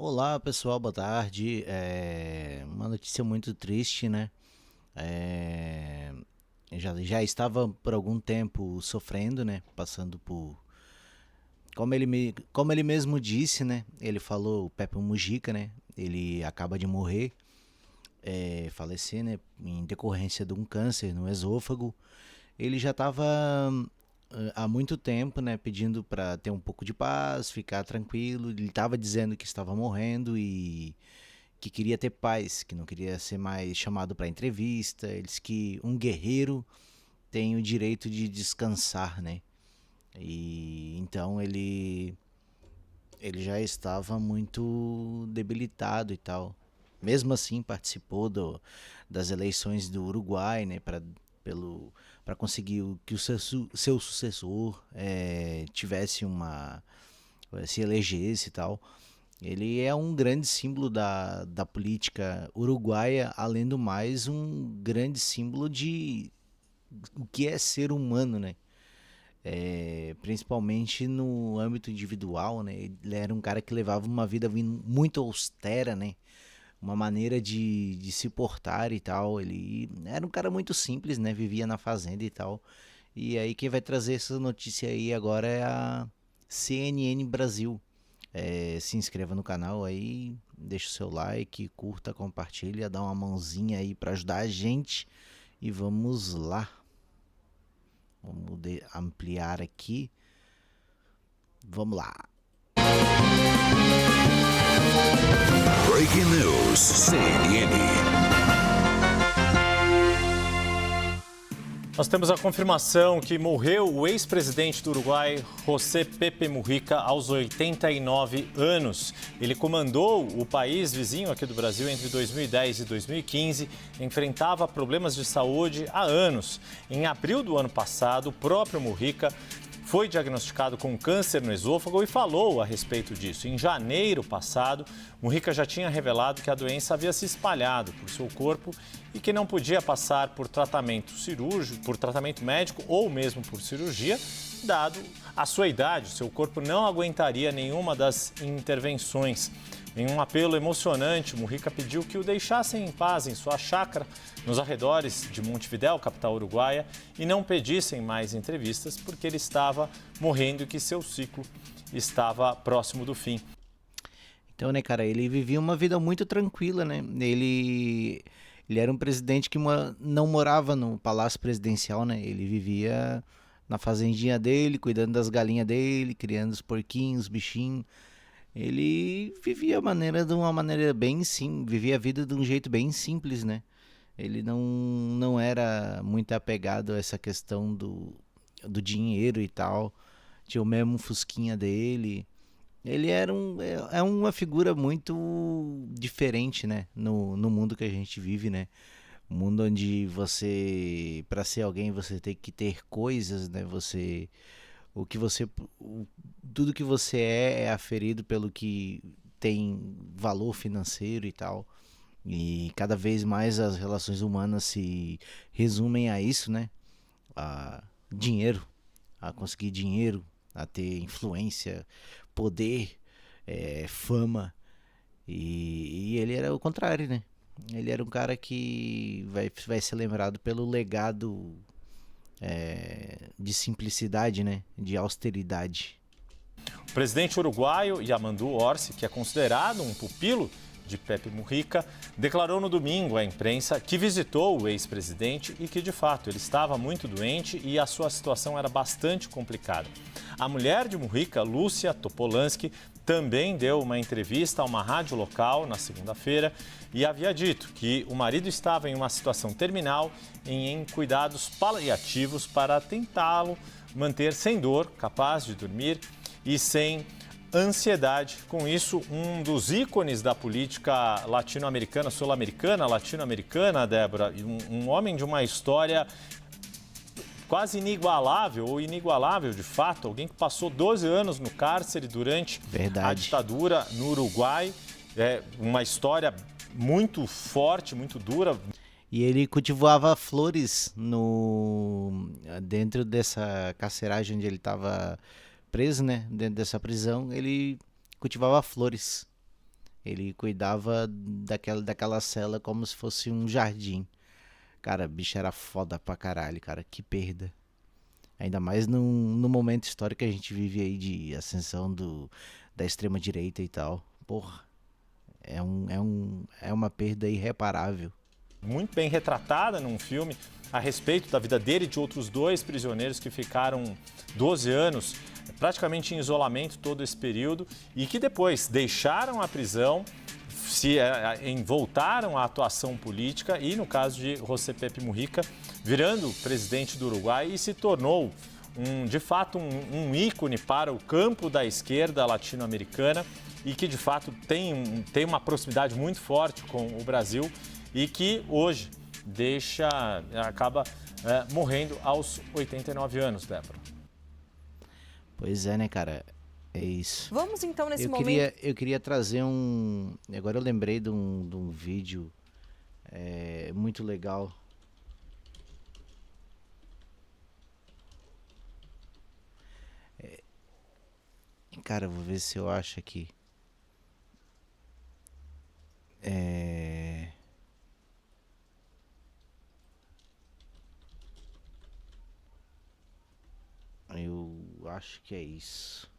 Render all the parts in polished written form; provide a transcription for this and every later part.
Olá pessoal, boa tarde. Uma notícia muito triste, né? É, já estava por algum tempo sofrendo, né? Passando por. Como ele mesmo disse, né? Ele falou, o Pepe Mujica, né? Ele acaba de morrer, falecer, né? Em decorrência de um câncer no esôfago. Ele já estava há muito tempo, né? Pedindo para ter um pouco de paz, ficar tranquilo. Ele estava dizendo que estava morrendo e que queria ter paz, que não queria ser mais chamado para entrevista. Ele disse que um guerreiro tem o direito de descansar, né? E então ele já estava muito debilitado e tal. Mesmo assim, participou das eleições do Uruguai, né, para conseguir que o seu sucessor tivesse uma se elegesse e tal. Ele é um grande símbolo da política uruguaia, além do mais, um grande símbolo de o que é ser humano, né? Principalmente no âmbito individual, né? Ele era um cara que levava uma vida muito austera, né? Uma maneira de se portar e tal. Ele era um cara muito simples, né? Vivia na fazenda e tal. E aí quem vai trazer essa notícia aí agora é a CNN Brasil. Se inscreva no canal aí, deixa o seu like, curta, compartilha, dá uma mãozinha aí para ajudar a gente e vamos lá. Vamos ampliar aqui. Vamos lá. Breaking News, CNN. Nós temos a confirmação que morreu o ex-presidente do Uruguai, José Pepe Mujica, aos 89 anos. Ele comandou o país vizinho aqui do Brasil entre 2010 e 2015, enfrentava problemas de saúde há anos. Em abril do ano passado, o próprio Mujica foi diagnosticado com câncer no esôfago e falou a respeito disso. Em janeiro passado, Mujica já tinha revelado que a doença havia se espalhado por seu corpo e que não podia passar por tratamento cirúrgico, por tratamento médico ou mesmo por cirurgia, dado a sua idade. Seu corpo não aguentaria nenhuma das intervenções. Em um apelo emocionante, Mujica pediu que o deixassem em paz em sua chácara, nos arredores de Montevidéu, capital uruguaia, e não pedissem mais entrevistas porque ele estava morrendo e que seu ciclo estava próximo do fim. Então, né, cara, ele vivia uma vida muito tranquila, né? Ele era um presidente que não morava no palácio presidencial, né? Ele vivia na fazendinha dele, cuidando das galinhas dele, criando os porquinhos, os bichinhos. Ele de uma maneira bem sim, vivia a vida de um jeito bem simples, né? Ele não era muito apegado a essa questão do dinheiro e tal. Tinha o mesmo fusquinha dele. Ele é uma figura muito diferente, né? No mundo que a gente vive, né? Um mundo onde você, para ser alguém, você tem que ter coisas, né? O que você, o, tudo que você é aferido pelo que tem valor financeiro e tal. E cada vez mais as relações humanas se resumem a isso, né? A dinheiro, a conseguir dinheiro, a ter influência, poder, fama. E ele era o contrário, né? Ele era um cara que vai ser lembrado pelo legado de simplicidade, né? De austeridade. O presidente uruguaio Yamandu Orsi, que é considerado um pupilo de Pepe Mujica, declarou no domingo à imprensa que visitou o ex-presidente e que, de fato, ele estava muito doente e a sua situação era bastante complicada. A mulher de Mujica, Lúcia Topolansky, também deu uma entrevista a uma rádio local na segunda-feira e havia dito que o marido estava em uma situação terminal e em cuidados paliativos para tentá-lo manter sem dor, capaz de dormir e sem ansiedade. Com isso, um dos ícones da política latino-americana, sul-americana, latino-americana, Débora, um homem de uma história quase inigualável, ou inigualável de fato, alguém que passou 12 anos no cárcere durante a ditadura no Uruguai, uma história muito forte, muito dura. E ele cultivava flores dentro dessa carceragem onde ele estava preso, né? Dentro dessa prisão, ele cultivava flores. Ele cuidava daquela cela como se fosse um jardim. Cara, bicho era foda pra caralho, cara. Que perda. Ainda mais no momento histórico que a gente vive aí de ascensão da extrema-direita e tal. Porra, é uma perda irreparável. Muito bem retratada num filme a respeito da vida dele e de outros 2 prisioneiros que ficaram 12 anos praticamente em isolamento todo esse período e que depois deixaram a prisão, voltaram à atuação política e, no caso de José Pepe Mujica, virando presidente do Uruguai e se tornou, de fato, um ícone para o campo da esquerda latino-americana e que, de fato, tem uma proximidade muito forte com o Brasil e que hoje acaba morrendo aos 89 anos, Débora. Pois é, né, cara? É isso. Vamos então nesse momento. Eu queria trazer um. Agora eu lembrei de um vídeo muito legal. Cara, vou ver se eu acho aqui. Eu acho que é isso.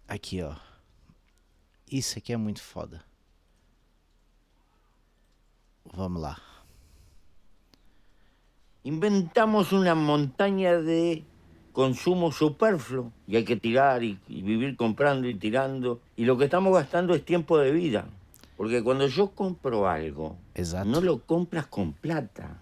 Aqui, ó. Isso aqui é muito foda. Vamos lá. Inventamos una montaña de consumo superfluo y hay que tirar y vivir comprando y tirando. Y lo que estamos gastando es tiempo de vida. Porque cuando yo compro algo, Exato. no lo compras con plata.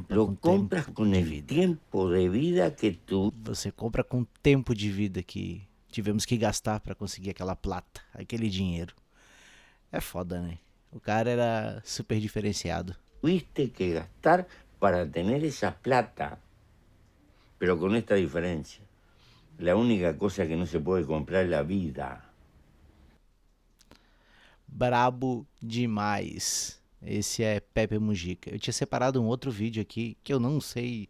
Lo compras con el tiempo de vida que tú... Você compra com o tempo de vida que tivemos que gastar para conseguir aquela plata, aquele dinheiro. É foda, né? O cara era super diferenciado. Tuviste que gastar para tener esa plata. Pero con esta diferencia. La única cosa que no se puede comprar es la vida. Brabo demais. Esse é Pepe Mujica. Eu tinha separado um outro vídeo aqui que eu não sei.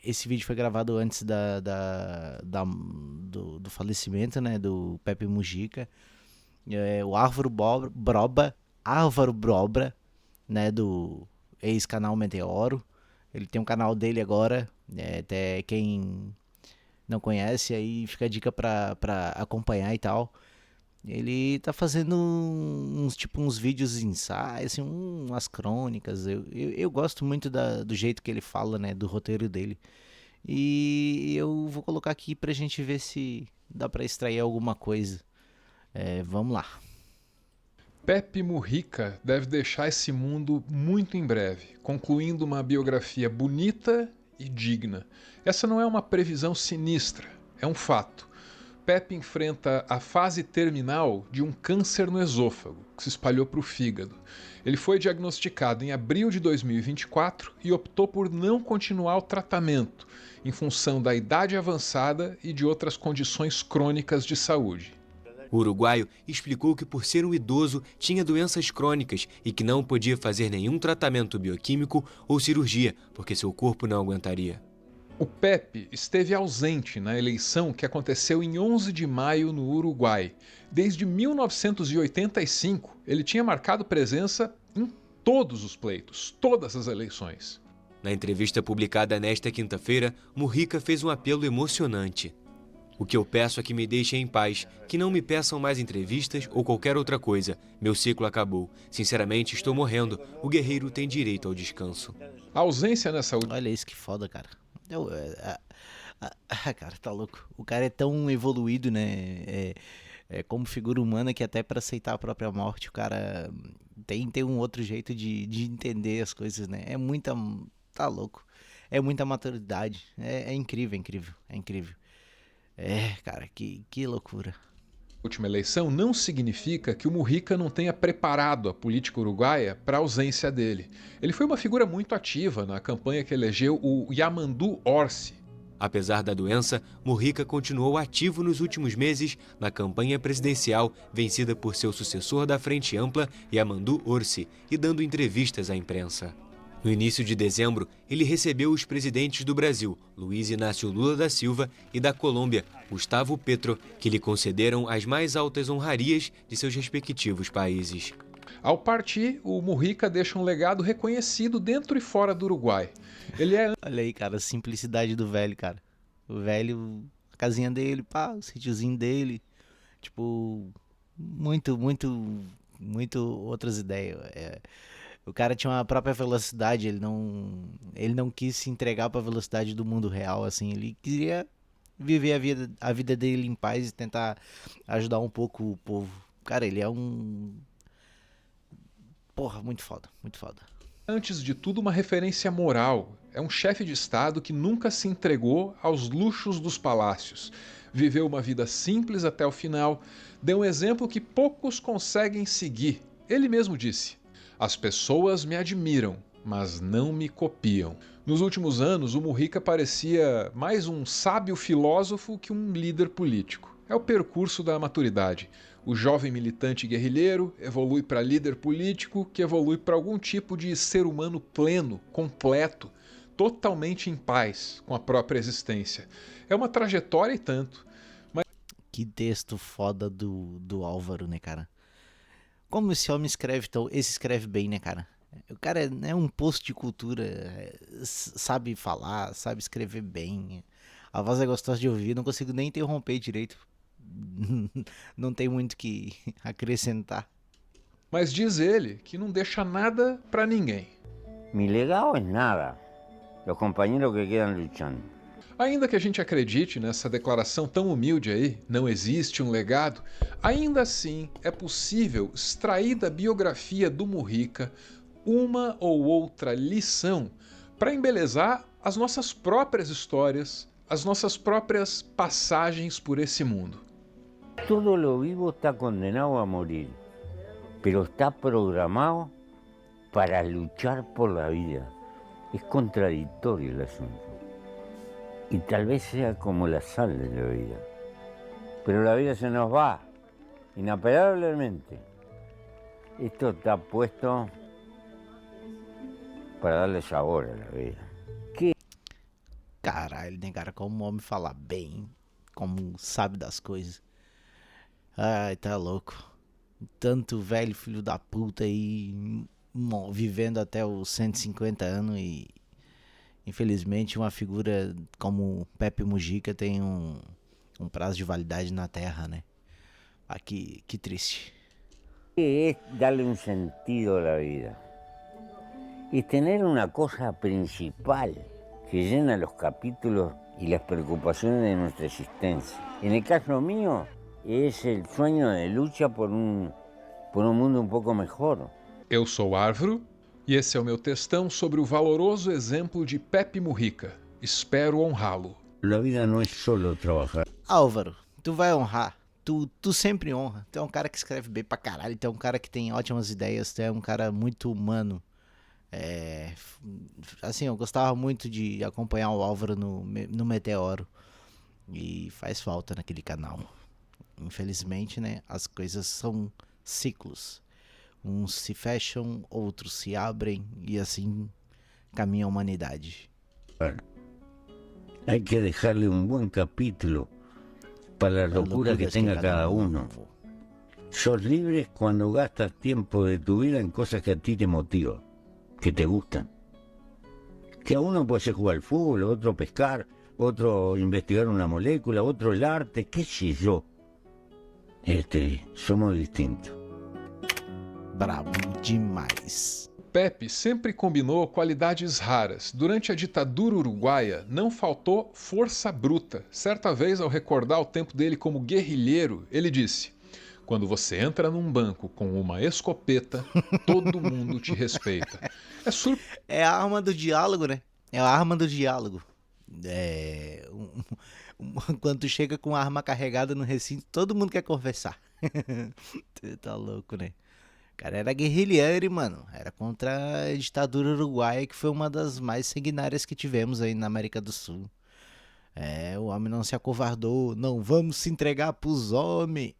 Esse vídeo foi gravado antes do falecimento, né, do Pepe Mujica. O Álvaro Brobra, né, do ex-canal Meteoro. Ele tem um canal dele agora. Até quem não conhece, aí fica a dica pra acompanhar e tal. Ele tá fazendo uns vídeos ensaios, assim, umas crônicas. Eu gosto muito do jeito que ele fala, né, do roteiro dele. E eu vou colocar aqui pra gente ver se dá pra extrair alguma coisa. Vamos lá. Pepe Mujica deve deixar esse mundo muito em breve, concluindo uma biografia bonita e digna. Essa não é uma previsão sinistra, é um fato. Pepe enfrenta a fase terminal de um câncer no esôfago, que se espalhou para o fígado. Ele foi diagnosticado em abril de 2024 e optou por não continuar o tratamento, em função da idade avançada e de outras condições crônicas de saúde. O uruguaio explicou que, por ser um idoso, tinha doenças crônicas e que não podia fazer nenhum tratamento bioquímico ou cirurgia, porque seu corpo não aguentaria. O Pepe esteve ausente na eleição que aconteceu em 11 de maio no Uruguai. Desde 1985, ele tinha marcado presença em todos os pleitos, todas as eleições. Na entrevista publicada nesta quinta-feira, Mujica fez um apelo emocionante. O que eu peço é que me deixem em paz, que não me peçam mais entrevistas ou qualquer outra coisa. Meu ciclo acabou. Sinceramente, estou morrendo. O guerreiro tem direito ao descanso. A ausência nessa última... Olha isso que foda, cara. Cara, tá louco. O cara é tão evoluído, né? Como figura humana que até pra aceitar a própria morte o cara tem um outro jeito de entender as coisas, né? Tá louco. É muita maturidade. É incrível, incrível. É incrível. Cara, que loucura. A última eleição não significa que o Mujica não tenha preparado a política uruguaia para a ausência dele. Ele foi uma figura muito ativa na campanha que elegeu o Yamandu Orsi. Apesar da doença, Mujica continuou ativo nos últimos meses na campanha presidencial vencida por seu sucessor da Frente Ampla, Yamandu Orsi, e dando entrevistas à imprensa. No início de dezembro, ele recebeu os presidentes do Brasil, Luiz Inácio Lula da Silva, e da Colômbia, Gustavo Petro, que lhe concederam as mais altas honrarias de seus respectivos países. Ao partir, o Mujica deixa um legado reconhecido dentro e fora do Uruguai. Ele é... Olha aí, cara, a simplicidade do velho, cara. O velho, a casinha dele, pá, o sítiozinho dele. Tipo, muito outras ideias. O cara tinha uma própria velocidade, ele não quis se entregar para a velocidade do mundo real, assim. Ele queria viver a vida dele em paz e tentar ajudar um pouco o povo. Cara, ele é um... Porra, muito foda, muito foda. Antes de tudo, uma referência moral. É um chefe de Estado que nunca se entregou aos luxos dos palácios. Viveu uma vida simples até o final, deu um exemplo que poucos conseguem seguir. Ele mesmo disse: "As pessoas me admiram, mas não me copiam." Nos últimos anos, o Mujica parecia mais um sábio filósofo que um líder político. É o percurso da maturidade. O jovem militante guerrilheiro evolui para líder político, que evolui para algum tipo de ser humano pleno, completo, totalmente em paz com a própria existência. É uma trajetória e tanto. Que texto foda do Álvaro, né, cara? Como esse homem escreve, esse escreve bem, né, cara? O cara é um poço de cultura, sabe falar, sabe escrever bem. A voz é gostosa de ouvir, não consigo nem interromper direito. Não tem muito que acrescentar. Mas diz ele que não deixa nada para ninguém. Mi legado es nada. Los compañeros que quedan luchando. Ainda que a gente acredite nessa declaração tão humilde aí, não existe um legado, ainda assim é possível extrair da biografia do Mujica uma ou outra lição para embelezar as nossas próprias histórias, as nossas próprias passagens por esse mundo. Todo lo vivo está condenado a morir, pero está programado para luchar por la vida. Es contradictorio el asunto. Y tal vez sea como la sal de la vida. Pero la vida se nos va, inapelablemente. Esto está puesto para darle sabor a la vida. Caralho, né, cara? Como o homem fala bem, como sabe das coisas. Ai, tá louco. Tanto velho filho da puta aí vivendo até os 150 anos e infelizmente uma figura como Pepe Mujica tem um prazo de validade na Terra, né? Aqui, que triste. Es darle un sentido a la vida. Es tener una cosa principal que llena los capítulos y las preocupaciones de nuestra existencia. En el caso mío, es el sueño de lucha por un mundo un poco mejor. Eu sou Álvaro e esse é o meu textão sobre o valoroso exemplo de Pepe Mujica. Espero honrá-lo. La vida no es solo trabajar. Álvaro, tu vai honrar. Tu sempre honra. Tu é um cara que escreve bem pra caralho. Tu é um cara que tem ótimas ideias. Tu é um cara muito humano. Assim, eu gostava muito de acompanhar o Álvaro no Meteoro. E faz falta naquele canal. Infelizmente, né? As coisas são ciclos. Uns se fecham, outros se abrem. E assim caminha a humanidade. Hay que dejarle un buen capítulo para la locura que tenga cada uno. Sos libre cuando gastas tiempo de tu vida en cosas que a ti te motivan, que te gustan. Que a uno puede ser jugar al fútbol, otro pescar, otro investigar una molécula, otro el arte, qué sé yo. Somos distintos. Brabo demais. Pepe sempre combinou qualidades raras. Durante a ditadura uruguaia, não faltou força bruta. Certa vez, ao recordar o tempo dele como guerrilheiro, ele disse: "Quando você entra num banco com uma escopeta, todo mundo te respeita." É a arma do diálogo, né? É a arma do diálogo. Quando tu chega com a arma carregada no recinto, todo mundo quer conversar. Tá louco, né? O cara era guerrilheiro, mano. Era contra a ditadura uruguaia, que foi uma das mais sanguinárias que tivemos aí na América do Sul. O homem não se acovardou. Não vamos se entregar pros homens.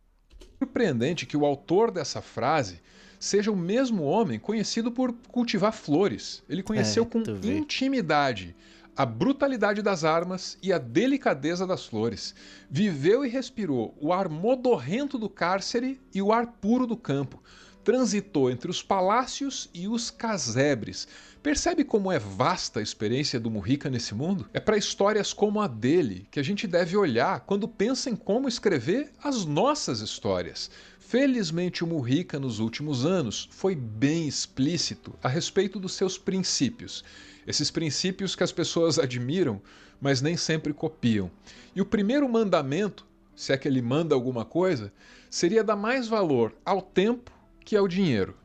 Surpreendente que o autor dessa frase seja o mesmo homem conhecido por cultivar flores. Ele conheceu com tu vê. intimidade a brutalidade das armas e a delicadeza das flores. Viveu e respirou o ar modorrento do cárcere e o ar puro do campo. Transitou entre os palácios e os casebres. Percebe como é vasta a experiência do Mujica nesse mundo? É para histórias como a dele que a gente deve olhar quando pensa em como escrever as nossas histórias. Felizmente, o Mujica, nos últimos anos, foi bem explícito a respeito dos seus princípios. Esses princípios que as pessoas admiram, mas nem sempre copiam. E o primeiro mandamento, se é que ele manda alguma coisa, seria dar mais valor ao tempo que ao dinheiro.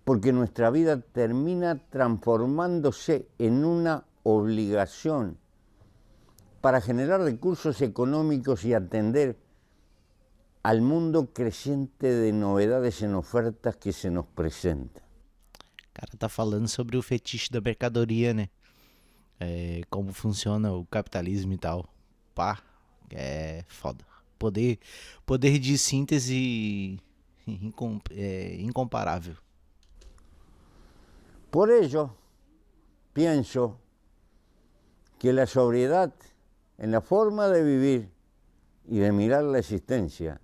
Porque nuestra vida termina transformándose en una obligación para generar recursos económicos y atender al mundo creciente de novedades en ofertas que se nos presentan. O cara tá falando sobre o fetiche da mercadoria, né? Como funciona o capitalismo e tal. Pá, é foda. Poder de síntese incomparável. Por ello, pienso que la sobriedad en la forma de vivir y de mirar la existencia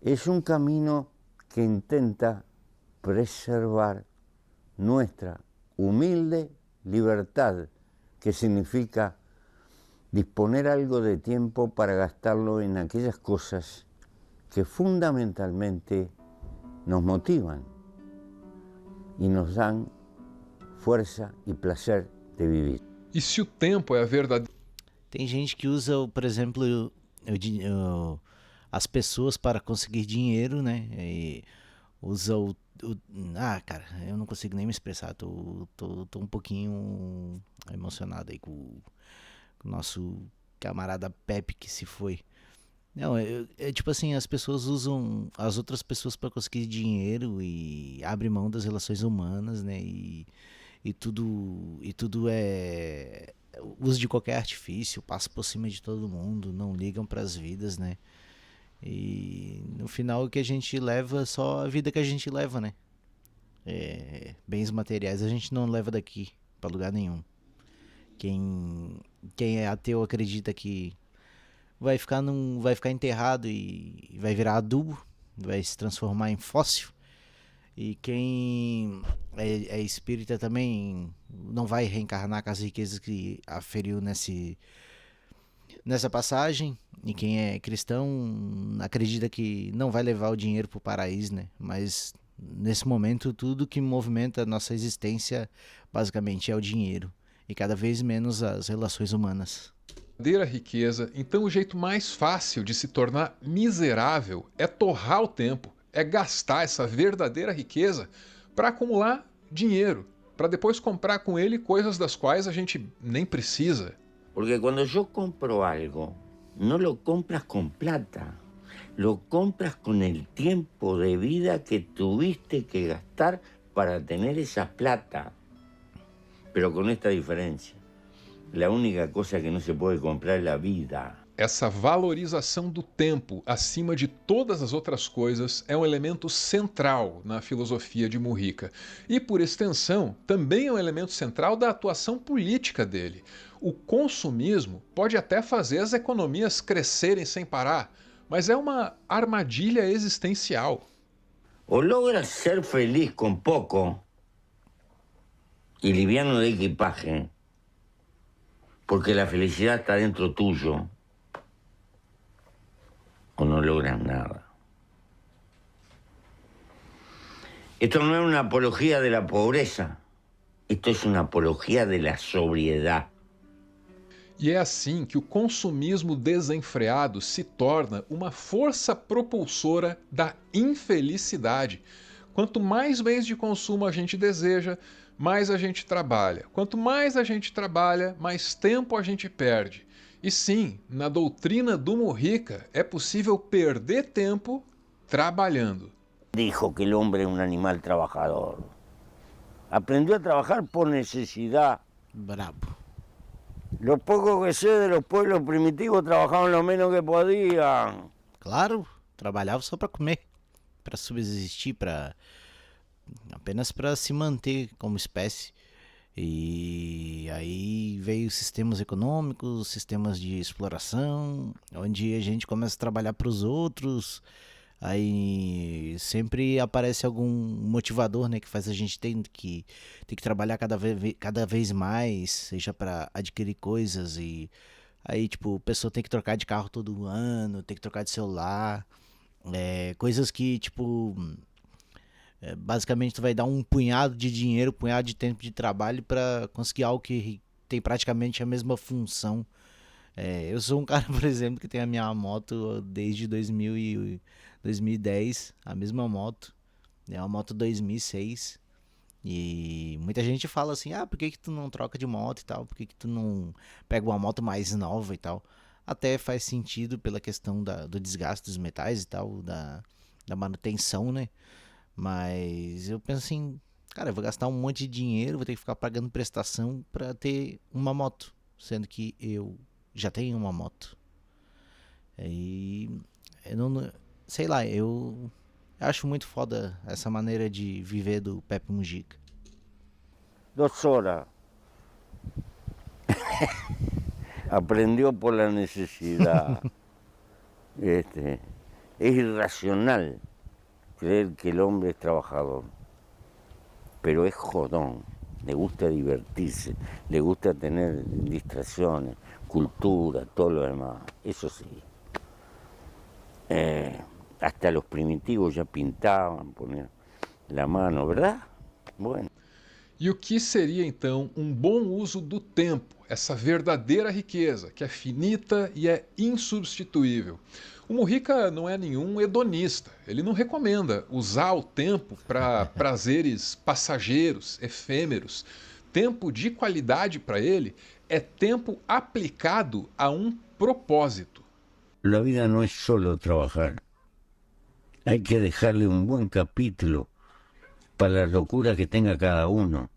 es un camino que intenta preservar nuestra humilde libertad, que significa disponer algo de tiempo para gastarlo en aquellas cosas que fundamentalmente nos motivan y nos dan fuerza y placer de vivir. E se o tempo é a verdade... Tem gente que usa, por exemplo, as pessoas para conseguir dinheiro, né? E usa cara, eu não consigo nem me expressar. Tô um pouquinho emocionado aí com o nosso camarada Pepe que se foi. Não, tipo assim, as pessoas usam as outras pessoas para conseguir dinheiro e abrem mão das relações humanas, né? E tudo é uso de qualquer artifício, passa por cima de todo mundo, não ligam para as vidas, né? E no final o que a gente leva é só a vida que a gente leva, né? Bens materiais a gente não leva daqui para lugar nenhum. Quem é ateu acredita que vai ficar enterrado e vai virar adubo, vai se transformar em fóssil. E quem é espírita também não vai reencarnar com as riquezas que aferiu nessa passagem. E quem é cristão acredita que não vai levar o dinheiro para o paraíso, né? Mas nesse momento tudo que movimenta a nossa existência basicamente é o dinheiro. E cada vez menos as relações humanas. Verdadeira riqueza, então o jeito mais fácil de se tornar miserável é torrar o tempo, é gastar essa verdadeira riqueza para acumular dinheiro, para depois comprar com ele coisas das quais a gente nem precisa. Porque quando eu compro algo, não lo compras com plata, lo compras com o tempo de vida que tuviste que gastar para ter essa plata. Pero con esta diferencia, la única cosa que no se puede comprar es la vida. Essa valorização do tempo acima de todas as outras coisas é um elemento central na filosofia de Mujica. E, por extensão, também é um elemento central da atuação política dele. O consumismo pode até fazer as economias crescerem sem parar, mas é uma armadilha existencial. O logras ser feliz com pouco y liviano de equipaje, porque la felicidad está dentro tuyo, o no logras nada. Esto no es una apología de la pobreza, esto es una apología de la sobriedad. E é assim que o consumismo desenfreado se torna uma força propulsora da infelicidade. Quanto mais bens de consumo a gente deseja, mais a gente trabalha. Quanto mais a gente trabalha, mais tempo a gente perde. E sim, na doutrina do Mujica, é possível perder tempo trabalhando. Dijo que el hombre es un animal trabajador. Aprendió a trabajar por necesidad. Brabo. Lo poco que sé de los pueblos primitivos trabajaban lo menos que podían. Claro, trabalhava só para comer, para subsistir, apenas para se manter como espécie. E aí veio sistemas econômicos, sistemas de exploração, onde a gente começa a trabalhar para os outros. Aí sempre aparece algum motivador, né, que faz a gente ter que trabalhar cada vez mais, seja para adquirir coisas. E aí, tipo, a pessoa tem que trocar de carro todo ano, tem que trocar de celular, coisas que, tipo, basicamente tu vai dar um punhado de dinheiro, um punhado de tempo de trabalho para conseguir algo que tem praticamente a mesma função. Eu sou um cara, por exemplo, que tem a minha moto desde 2010, a mesma moto, é uma moto 2006. E muita gente fala assim, por que tu não troca de moto e tal, por que tu não pega uma moto mais nova e tal. Até faz sentido pela questão do desgaste dos metais e tal, da manutenção, né? Mas eu penso assim, cara, eu vou gastar um monte de dinheiro, vou ter que ficar pagando prestação pra ter uma moto, sendo que eu já tenho uma moto. E eu não, sei lá, eu acho muito foda essa maneira de viver do Pepe Mujica. 2 horas. Aprendió por la necesidad. Es irracional creer que el hombre es trabajador, pero es jodón, le gusta divertirse, le gusta tener distracciones, cultura, todo lo demás, eso sí. Hasta los primitivos ya pintaban, ponían la mano, ¿verdad? Bueno. E o que seria então um bom uso do tempo, essa verdadeira riqueza que é finita e é insubstituível? O Mujica não é nenhum hedonista, ele não recomenda usar o tempo para prazeres passageiros, efêmeros. Tempo de qualidade para ele é tempo aplicado a um propósito. La vida no es solo trabajar, hay que dejarle un buen capítulo para la locura que tenga cada uno.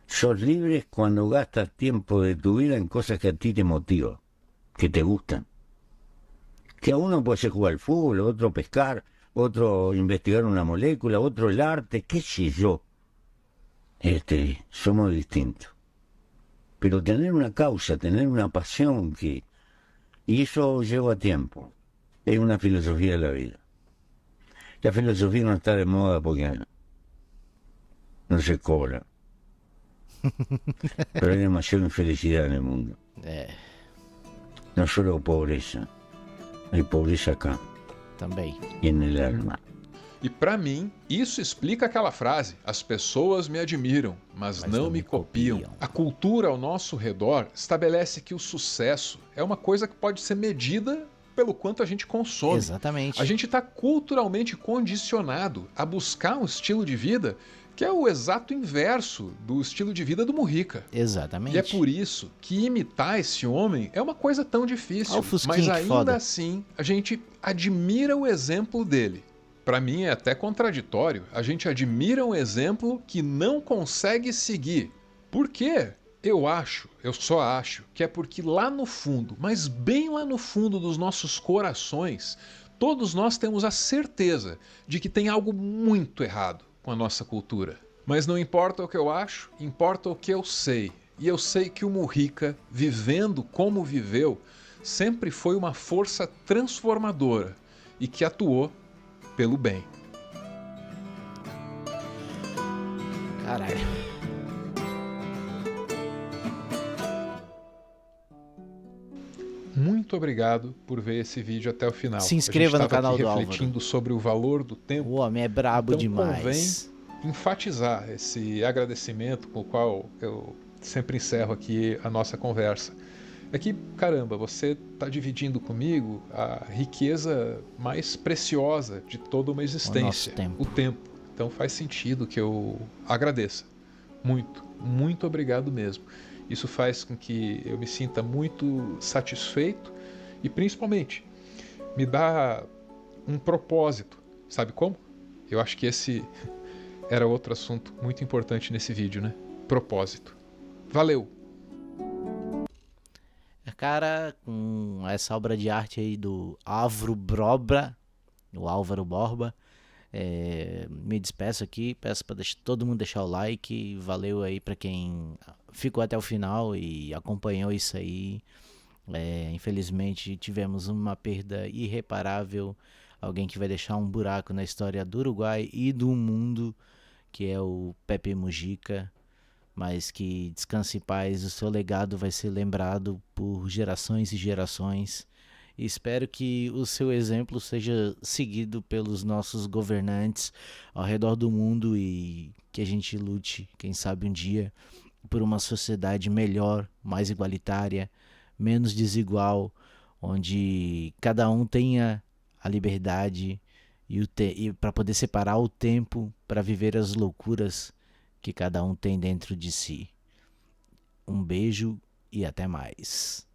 Sos libre cuando gastas tiempo de tu vida en cosas que a ti te motivan, que te gustan. Que a uno puede ser jugar al fútbol, otro pescar, otro investigar una molécula, otro el arte, qué sé yo. Somos distintos. Pero tener una causa, tener una pasión y eso lleva tiempo. Es una filosofía de la vida. La filosofía no está de moda porque no se cobra. Pero hay demasiada infelicidad en el mundo. No solo pobreza, hay pobreza acá. Também. E no alma. E para mim, isso explica aquela frase: as pessoas me admiram, mas não me copiam. A cultura ao nosso redor estabelece que o sucesso é uma coisa que pode ser medida pelo quanto a gente consome. Exatamente. A gente está culturalmente condicionado a buscar um estilo de vida que é o exato inverso do estilo de vida do Mujica. Exatamente. E é por isso que imitar esse homem é uma coisa tão difícil. Mas ainda assim, a gente admira o exemplo dele. Para mim é até contraditório. A gente admira um exemplo que não consegue seguir. Por quê? Eu só acho que é porque lá no fundo, mas bem lá no fundo dos nossos corações, todos nós temos a certeza de que tem algo muito errado com a nossa cultura. Mas não importa o que eu acho, importa o que eu sei. E eu sei que o Mujica, vivendo como viveu, sempre foi uma força transformadora e que atuou pelo bem. Caralho. Muito obrigado por ver esse vídeo até o final. Se inscreva no canal do Álvaro. Refletindo sobre o valor do tempo. O homem é brabo então, demais. Convém enfatizar esse agradecimento com o qual eu sempre encerro aqui a nossa conversa. É que, caramba, você está dividindo comigo a riqueza mais preciosa de toda uma existência, o tempo. Então faz sentido que eu agradeça. Muito, muito obrigado mesmo. Isso faz com que eu me sinta muito satisfeito e, principalmente, me dá um propósito. Sabe como? Eu acho que esse era outro assunto muito importante nesse vídeo, né? Propósito. Valeu! Cara, com essa obra de arte aí do Álvaro Borba, Me despeço aqui, peço para todo mundo deixar o like. Valeu aí para quem ficou até o final e acompanhou isso aí. Infelizmente tivemos uma perda irreparável, alguém que vai deixar um buraco na história do Uruguai e do mundo, que é o Pepe Mujica. Mas que descanse em paz, o seu legado vai ser lembrado por gerações e gerações. E espero que o seu exemplo seja seguido pelos nossos governantes ao redor do mundo e que a gente lute, quem sabe um dia, por uma sociedade melhor, mais igualitária, menos desigual, onde cada um tenha a liberdade e para poder separar o tempo para viver as loucuras que cada um tem dentro de si. Um beijo e até mais.